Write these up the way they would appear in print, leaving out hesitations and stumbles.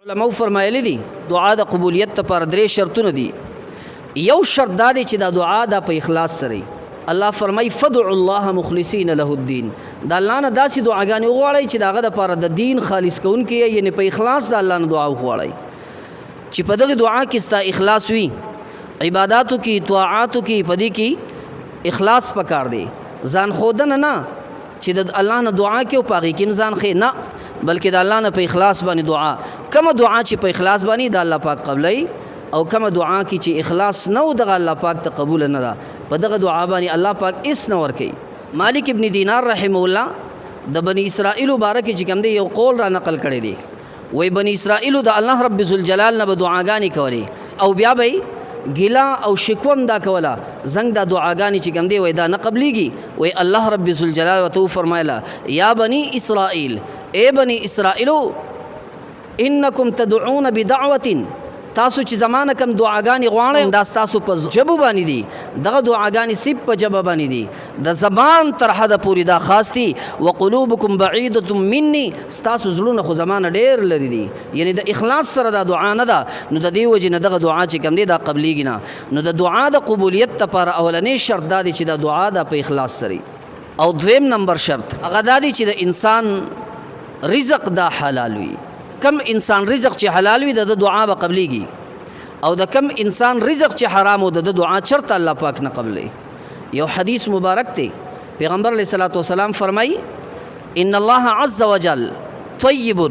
علماء فرمایلی دي دعا د قبولیت لپاره درې شرطونه دي. یو شرط دا دی چې دا دعا د په اخلاص سره الله فرمای فدعوا الله مخلصین له الدين. دا الله نه داسې دعاګانې وغواړئ چې داغه د لپاره د دین خالص کوونکې یعنی په اخلاص د الله نه دعا وغواړئ چې په دغه دعا کې ستا اخلاص وي، عبادتو کې طاعاتو کې پدې کې اخلاص پکار دی. ځان خودنه نه چې د الله نه دعا کې او پاغي کې ځان خې نه، بلکې د الله نه په اخلاص باندې دعا. کومه دعا چې په اخلاص باندې د الله پاک قبلای او کومه دعا کې چې اخلاص نه او د الله پاک ته قبول نه ده، په دغه دعا باندې الله پاک اس نه ور کوي. مالک ابن دینار رحم الله د بنی اسرائیل مبارک چې کوم دی یو قول را نقل کړی دی، وای بنی اسرائیل د الله رب ذوالجلال نه به دعاګانې کولې او بیا به ګیلا او شکوم دا کوله زنګ دا دعاګانې چې کوم دی وای دا نه قبليږي. وای الله رب ذوالجلال وتو فرمایله یا بنی اسرائیل، اے بنی اسرائیلو انکم تدعون بدعوه، تاسو چې زمانه کم دعاګانې غواړئ دا تاسو په جبه باندې دي، دغه دعاګانې سب په جبه باندې دي، د زبان تر حده پورې دا خاص دي. وقلوبکم بعیدة مني، تاسو زړونه خو زمانه ډېر لري دي، یعنی د اخلاص سره دا دعا نه ده. نو د دې وجې نه دغه دعا چې کم دی دا قبلیږي نه. نو د دعا د قبولیت لپاره اولنې شرط دا دی چې دا دعا دا په اخلاص سره. او دویم نمبر شرط هغه دا دی چې د انسان رزق دا حلال وي. کم انسان رزق چې حلال وي د دعا به قبليږي، او د کم انسان رزق چې حرام و د دعا چرته الله پاک نه قبلي. یو حدیث مبارک دی پیغمبر علیه الصلاۃ والسلام فرمای ان الله عز وجل طیب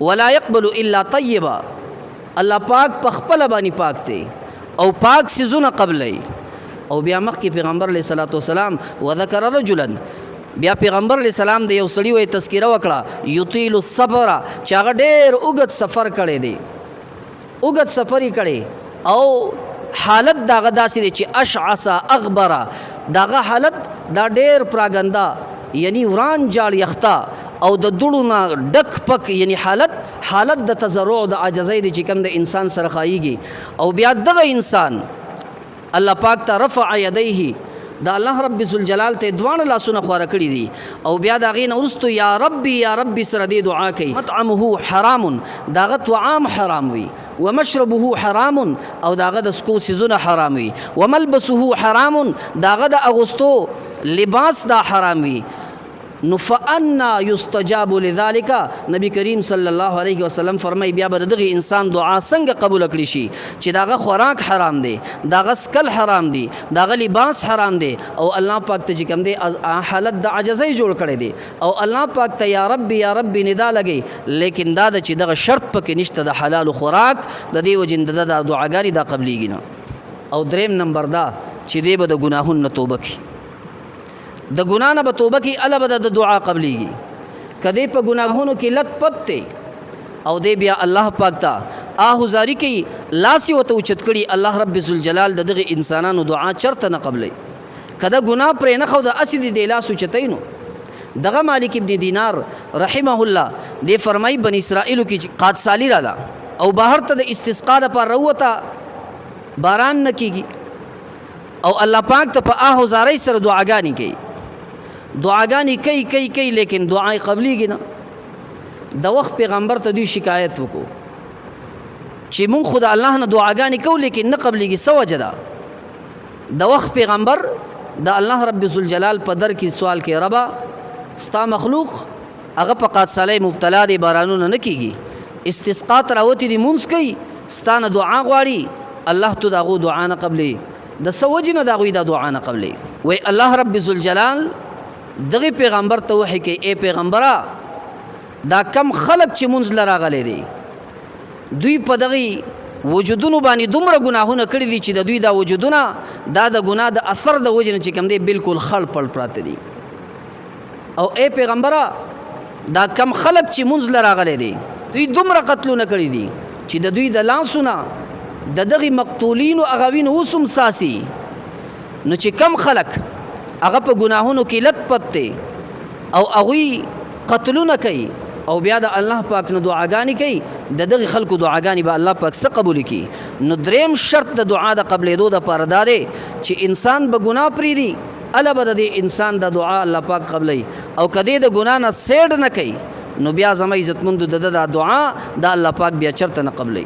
ولا يقبل الا طیبا. الله پاک په خپل باندې پاک دی او پاک سيزونه قبلي. او بیا مخکې پیغمبر علیه الصلاۃ والسلام وذكر رجلا، بیا پیغمبر علیہ السلام د یو سړي وې تذکرہ وکړه یطیل السفر چې هغه ډېر اوږد سفر کړی دی، اوږد سفر یې کړی او حالت دغه داسې دی چې اشعث اغبر، دغه حالت دا ډېر پراګنده یعنی وران جاړ یخته او د دوړو نه ډک پک، یعنی حالت د تضرع د عاجزۍ دی چې کوم د انسان سره خایيږي. او بیا دغه انسان الله پاک ته رفع یدیه، دا الله رب ذوالجلال ته دوانه لاسونه خواره کړی دي، او بیا دا غي نورستو یا ربي سره دی دعا کوي. مطعمه حرام، داغه طعام حرام وي، ومشربه حرام، او داغه د سکو سيزونه حرام وي، وملبسه حرام، داغه د اغوستو لباس دا حرام وي. نو فانا یستجاب لذلك، نبی کریم صلی الله علیه وسلم فرمای بیا به دغه انسان دعا څنګه قبول کړي شي چې داغه خوراک حرام دی، داغه سکل حرام دی، داغه لباس حرام دی، او الله پاک ته چې کوم دی حالت د عجزۍ جوړ کړي دی، او الله پاک ته یا ربي ندا لګي، لیکن دا چې دغه شرط پکې نشته د حلال خوراک، د دې وجې د دعاګانې دا قبليږي نه. او دریم نمبر دا چې دی به د ګناهونو توبه کوي، د ګناه نه به توبه کوي، الله به د دعا قبليږي. کدی په ګناهونو کې لت پت دی او دی بیا الله پاک ته آهوزاری کوي، لاسی وته اوچت کړي، الله رب ذوالجلال دغه انسانانو دعا چرته نه قبلي. کده ګناه پرې نه خو د اسید دی لاس اوچتینو. دغه مالک ابن دینار رحمه الله دی فرمای بنی اسرائیل کې قات سالی رااله او بهر ته د استسقا لپاره وروته، باران نه کیږي، او الله پاک ته په آهوزاری سره دعاګانې کوي، دعاګانې کوي لیکن دعای قبليږي نه. د وخت پیغمبر ته دوی شکایت وکړو چې مونږ خو د الله نه دعاګانې کوو لیکن نه قبليږي، څه وجه ده؟ د وخت پیغمبر د الله رب ذوالجلال په در کې سوال کې ربا ستا مخلوق هغه په قادسالی مبتلا دی، بارانونه نه کیږي، استسقا تراوتی دی، مونږ کوي ستانه دعا غواړي، الله ته دغه دعا نه قبلي، د سوجې نه دغه د دعا نه قبلي. وای الله رب ذوالجلال دغه پیغمبر ته وحی کوي اے پیغمبره دا کم خلق چې مونږ لراغلي دي، دوی په دغه وجودونو باندې دومره ګناهونه کړی دي چې د دوی دا وجودونه دا د ګناه د اثر د وجه نه چې کوم دی بالکل خړ پړ پراته دي. او اے پیغمبره دا کم خلق چې مونږ لراغلي دي، دوی دومره قتلونه کړی دي چې د دوی د لاسونه د دغه مقتولین او اغاوین وسم ساسي. نو چې کم خلق هغه په ګناهونو کې لت پت دي او هغوی قتلونه کوي او بیا د الله پاک نه دعاګانې کوي، د دغه خلکو دعاګانې به الله پاک څه قبول کړي. نو دریم شرط د دعا د قبلېدو دپاره دا دی چې انسان به ګناه پرېږدي، الله به د دې انسان د دعا الله پاک قبلوي. او که دې د ګناه نه سیډ نه کوي نو بیا زما عزتمندو د د دا دعا دا الله پاک بیا چرته نه قبلوي.